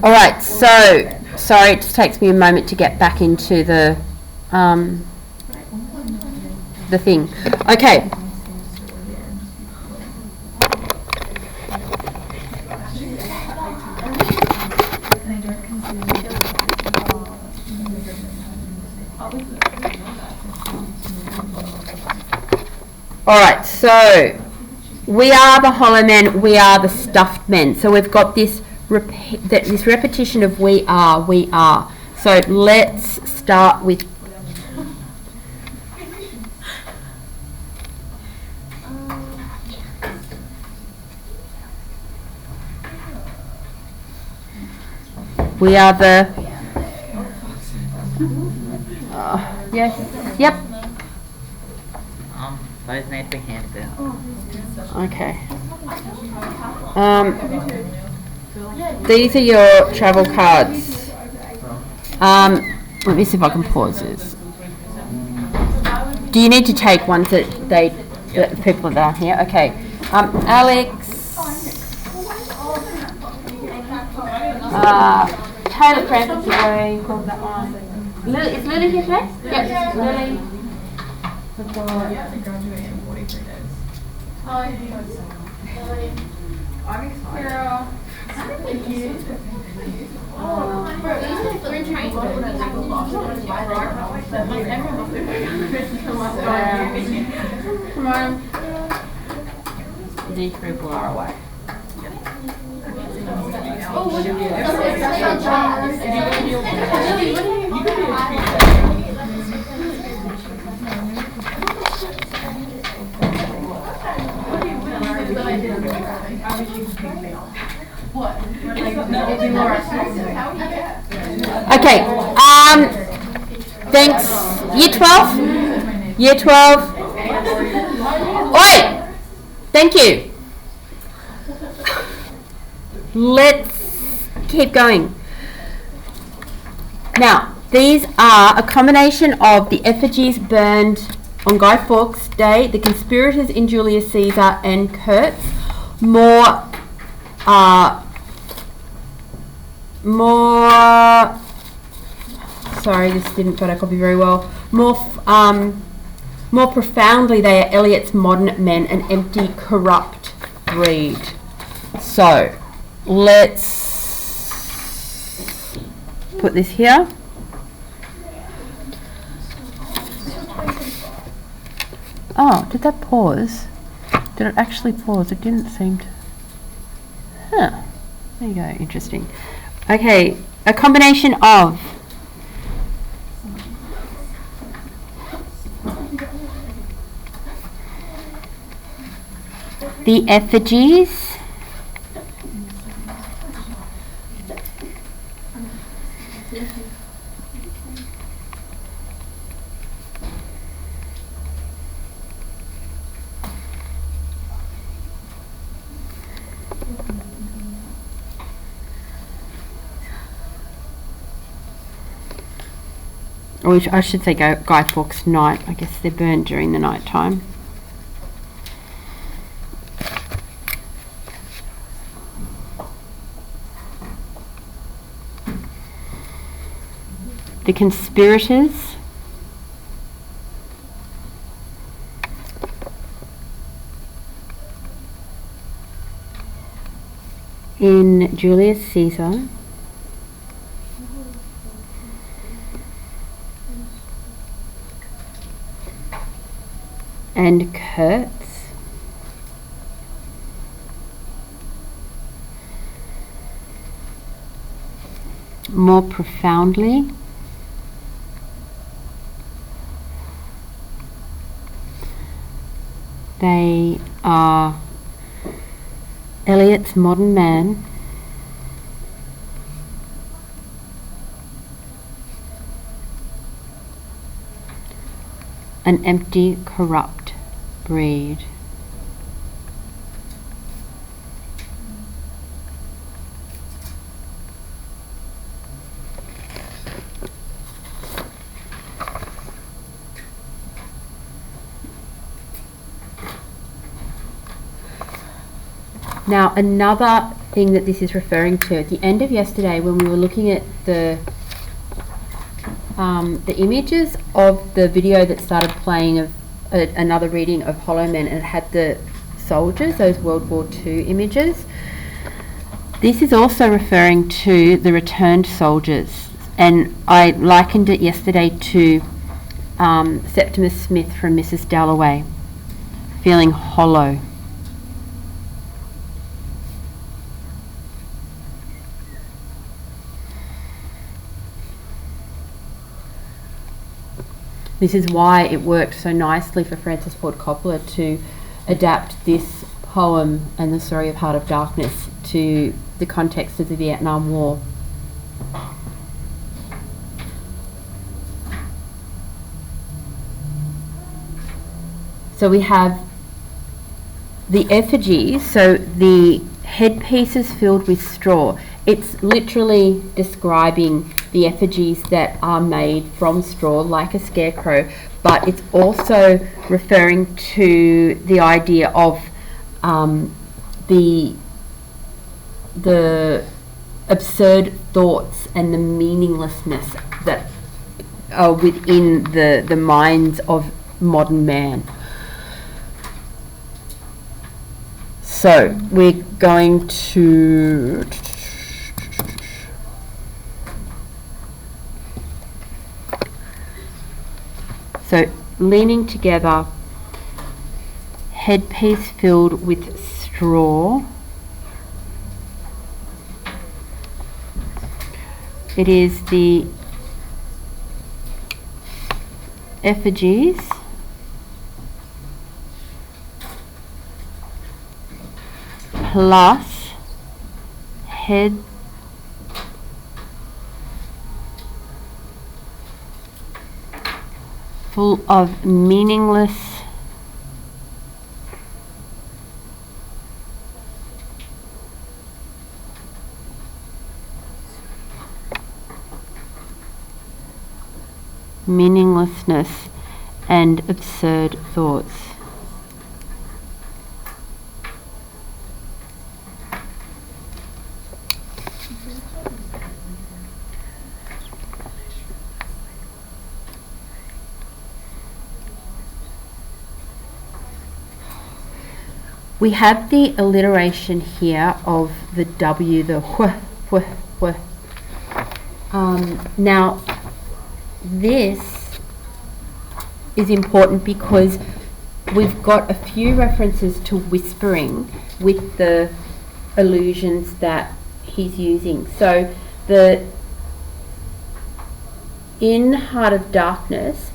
All right, so sorry, it just takes me a moment to get back into the thing. Okay. All right, so we are the hollow men, we are the stuffed men. So we've got this this repetition of we are, we are. So let's start with we are the yes, yep. Both need to be handed out. Okay. These are your travel cards. Let me see if I can pause this. Do you need to take ones that the people that are here? Okay. Alex. Taylor Crampton today. Called that one. Is Lily here today? Yep. Lily. You have to graduate in 43 days. I'm excited. Thank you. Come on. These people are away. Okay. Thanks. Year 12. Year 12. Oi! Thank you. Let's keep going. Now, these are a combination of the effigies burned on Guy Fawkes Day, the conspirators in Julius Caesar, and Kurtz. More, sorry, this didn't photocopy very well. More profoundly, they are Eliot's modern men, an empty, corrupt breed. So, let's put this here. Oh, did that pause? Did it actually pause? It didn't seem to. Huh. There you go. Interesting. Okay. A combination of the effigies or I should say Guy Fawkes night. I guess they're burnt during the night time. The conspirators in Julius Caesar and Kurtz, more profoundly they are Eliot's modern man, an empty, corrupt breed. Now another thing that this is referring to. At the end of yesterday, when we were looking at the images of the video that started playing of another reading of Hollow Men, and it had the soldiers, those World War II images. This is also referring to the returned soldiers, and I likened it yesterday to Septimus Smith from Mrs. Dalloway, feeling hollow. This is why it worked so nicely for Francis Ford Coppola to adapt this poem and the story of Heart of Darkness to the context of the Vietnam War. So we have the effigies, so the headpieces filled with straw. It's literally describing the effigies that are made from straw, like a scarecrow, but it's also referring to the idea of the absurd thoughts and the meaninglessness that are within the minds of modern man. So we're going to leaning together, headpiece filled with straw. It is the effigies plus head full of meaningless meaninglessness and absurd thoughts. We have the alliteration here of the W, the wh. Now, this is important because we've got a few references to whispering with the allusions that he's using. So, in Heart of Darkness,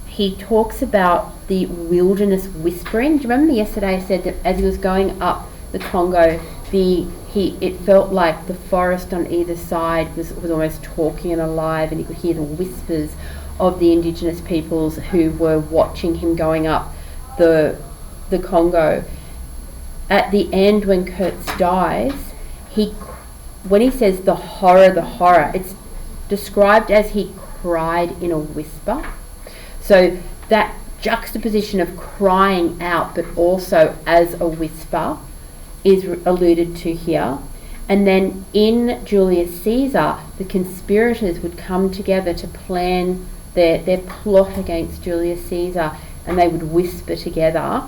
he talks about the wilderness whispering. Do you remember yesterday I said that as he was going up the Congo, it felt like the forest on either side was almost talking and alive, and he could hear the whispers of the indigenous peoples who were watching him going up the Congo. At the end, when Kurtz dies, when he says the horror, it's described as he cried in a whisper. So that juxtaposition of crying out but also as a whisper is alluded to here. And then in Julius Caesar, the conspirators would come together to plan their plot against Julius Caesar, and they would whisper together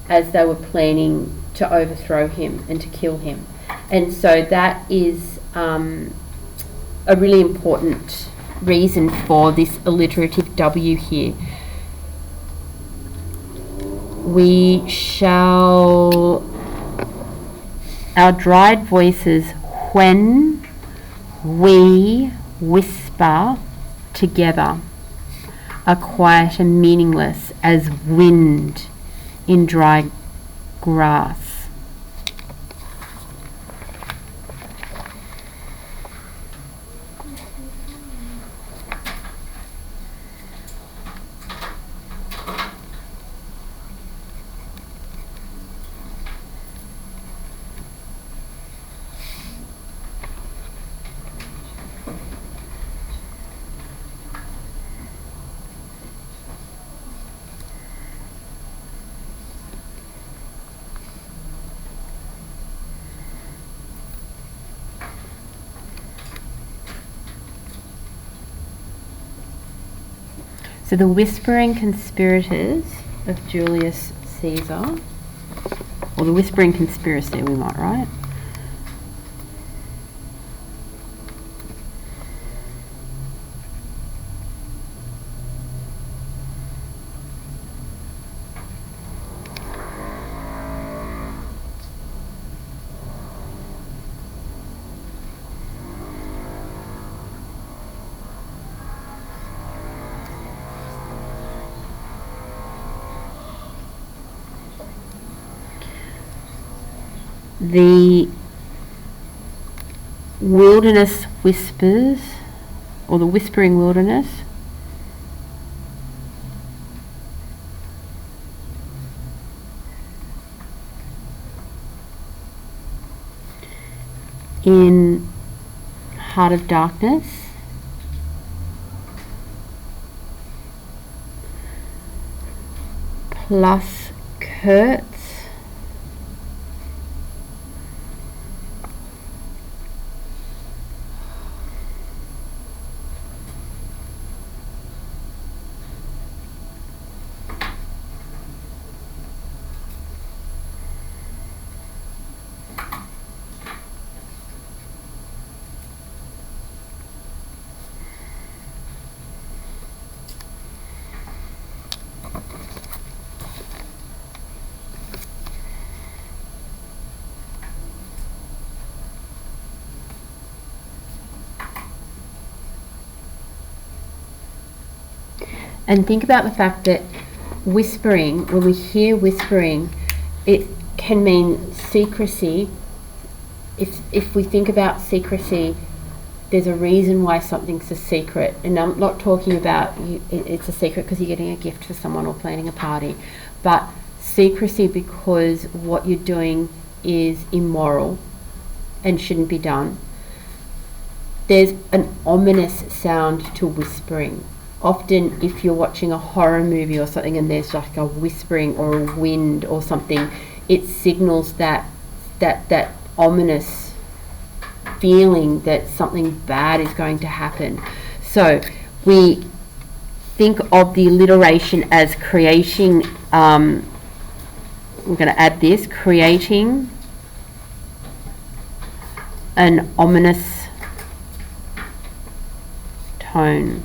as they were planning to overthrow him and to kill him. And so that is a really important reason for this alliterative W here. We shall, our dried voices, when we whisper together, are quiet and meaningless as wind in dry grass. So the whispering conspirators of Julius Caesar, or the whispering conspiracy we might write. The wilderness whispers, or the whispering wilderness, in Heart of Darkness, plus Kurtz, and think about the fact that whispering, when we hear whispering, it can mean secrecy. If we think about secrecy, there's a reason why something's a secret. And I'm not talking about it's a secret because you're getting a gift for someone or planning a party, but secrecy because what you're doing is immoral and shouldn't be done. There's an ominous sound to whispering. Often if you're watching a horror movie or something and there's like a whispering or a wind or something, it signals that ominous feeling that something bad is going to happen. So we think of the alliteration as creating, I'm going to add this, creating an ominous tone.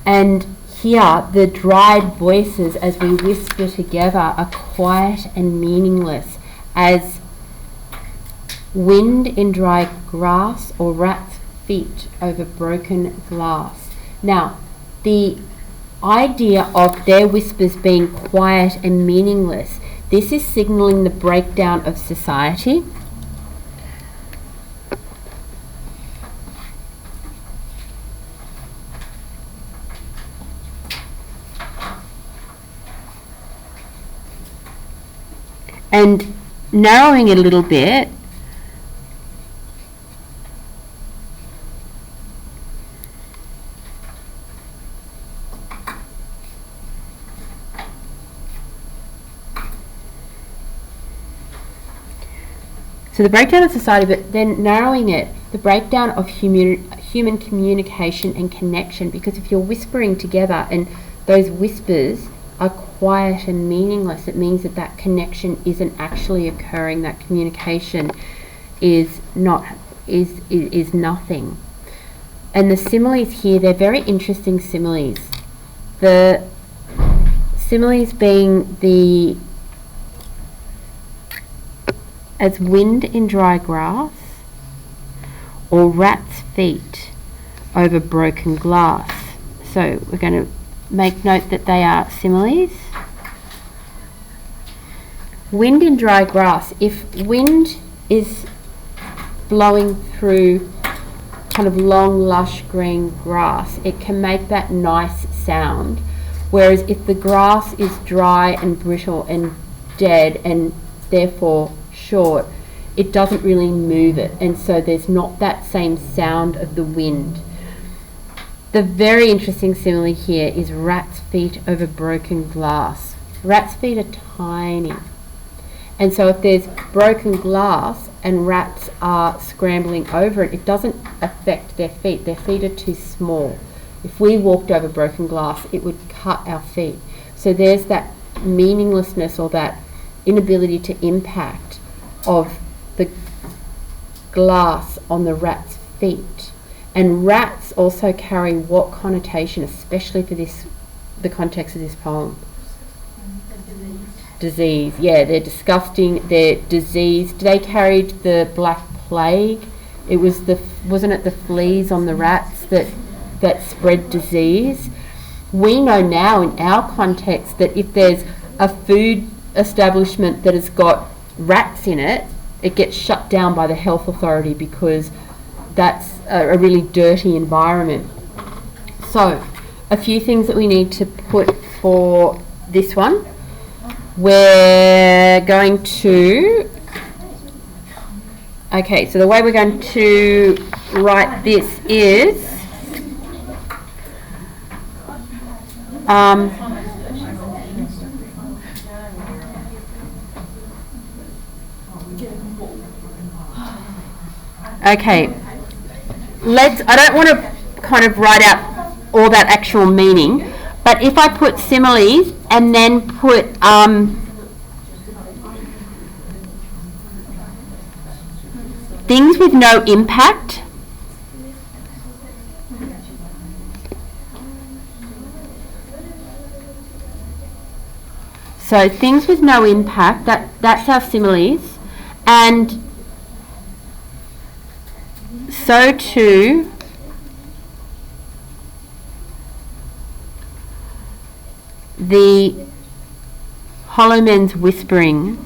And here, the dried voices as we whisper together are quiet and meaningless, as wind in dry grass or rat's feet over broken glass. Now, the idea of their whispers being quiet and meaningless, this is signalling the breakdown of society. And narrowing it a little bit, so the breakdown of society, but then narrowing it, the breakdown of human communication and connection, because if you're whispering together and those whispers are quiet and meaningless, it means that that connection isn't actually occurring, that communication is nothing. And the similes here, they're very interesting similes. The similes being the as wind in dry grass or rat's feet over broken glass. So we're going to make note that they are similes. Wind in dry grass. If wind is blowing through kind of long, lush green grass, it can make that nice sound. Whereas if the grass is dry and brittle and dead and therefore short, it doesn't really move it. And so there's not that same sound of the wind. The very interesting simile here is rat's feet over broken glass. Rat's feet are tiny. And so if there's broken glass and rats are scrambling over it, it doesn't affect their feet. Their feet are too small. If we walked over broken glass, it would cut our feet. So there's that meaninglessness or that inability to impact of the glass on the rat's feet. And rats also carry what connotation, especially for the context of this poem? Disease. Yeah, they're disgusting, they're diseased. They carried the Black Plague. It was wasn't it the fleas on the rats that spread disease? We know now in our context that if there's a food establishment that has got rats in it, it gets shut down by the health authority because that's a really dirty environment. So, a few things that we need to put for this one. We're going to... Okay, so the way we're going to write this is... okay, I don't want to kind of write out all that actual meaning, but if I put similes and then put things with no impact, so things with no impact, that's our similes, and so too the hollow men's whispering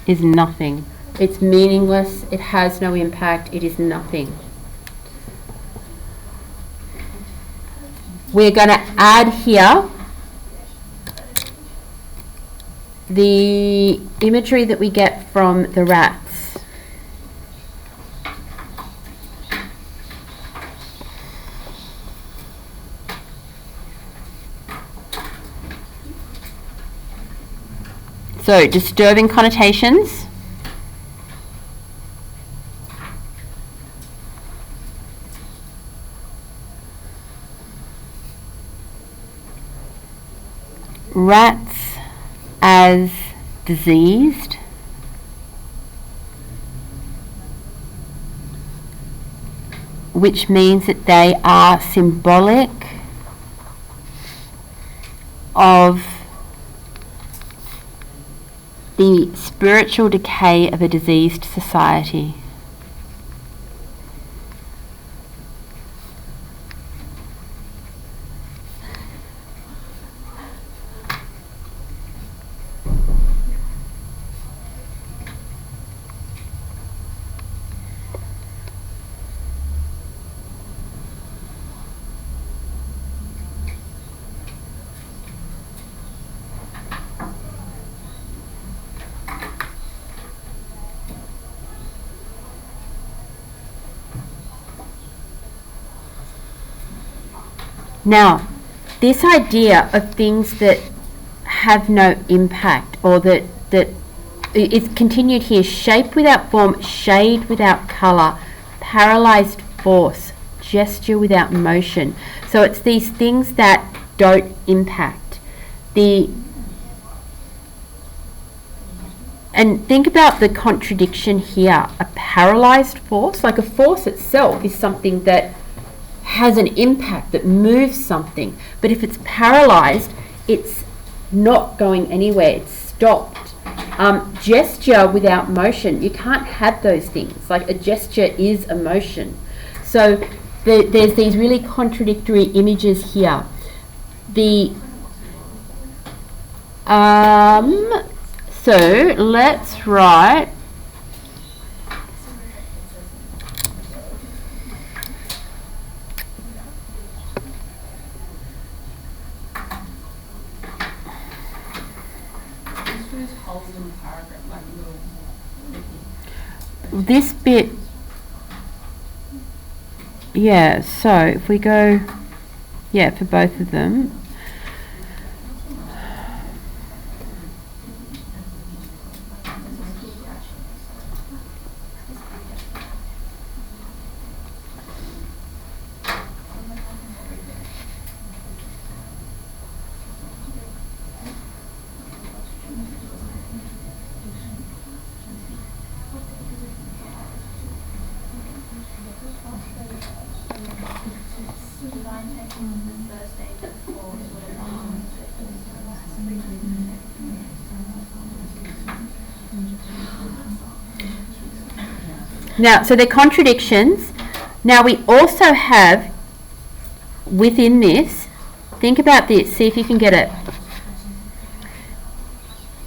is nothing. It's meaningless, it has no impact, it is nothing. We're going to add here the imagery that we get from the rats. So, disturbing connotations. Rats as diseased. Which means that they are symbolic of the spiritual decay of a diseased society. Now, this idea of things that have no impact, or that is continued here: shape without form, shade without colour, paralysed force, gesture without motion. So it's these things that don't impact. And think about the contradiction here. A paralysed force, like a force itself is something that has an impact, that moves something, but if it's paralysed, it's not going anywhere, it's stopped. Gesture without motion, you can't have those things. Like a gesture is a motion. So there's these really contradictory images here. So let's write those holes in the paragraph, like little. This bit, yeah, so if we go, yeah, for both of them. Now, so they're contradictions. Now we also have, within this, think about this, see if you can get it.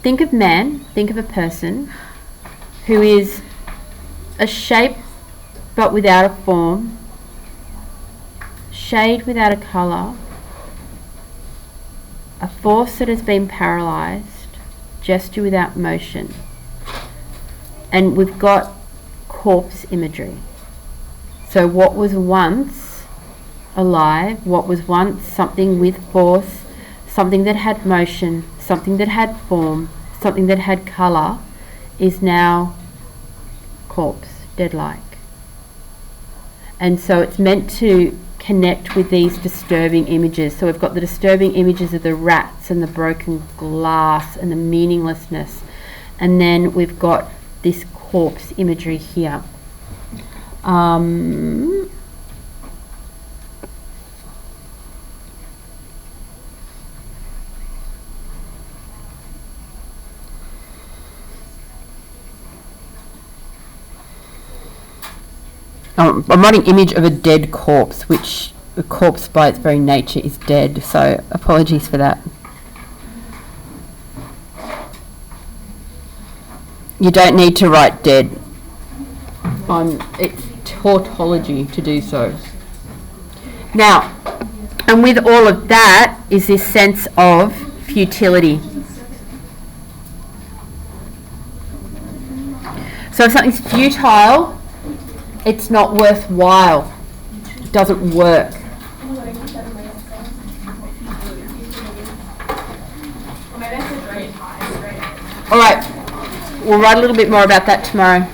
Think of man, think of a person who is a shape but without a form, shade without a colour, a force that has been paralysed, gesture without motion. And we've got corpse imagery. So what was once alive, what was once something with force, something that had motion, something that had form, something that had colour, is now corpse, dead-like. And so it's meant to connect with these disturbing images. So we've got the disturbing images of the rats and the broken glass and the meaninglessness, and then we've got this corpse imagery here. I'm writing image of a dead corpse, which a corpse by its very nature is dead, so apologies for that. You don't need to write dead. It's tautology to do so. Now, and with all of that is this sense of futility. So if something's futile, it's not worthwhile. It doesn't work. All right, we'll write a little bit more about that tomorrow.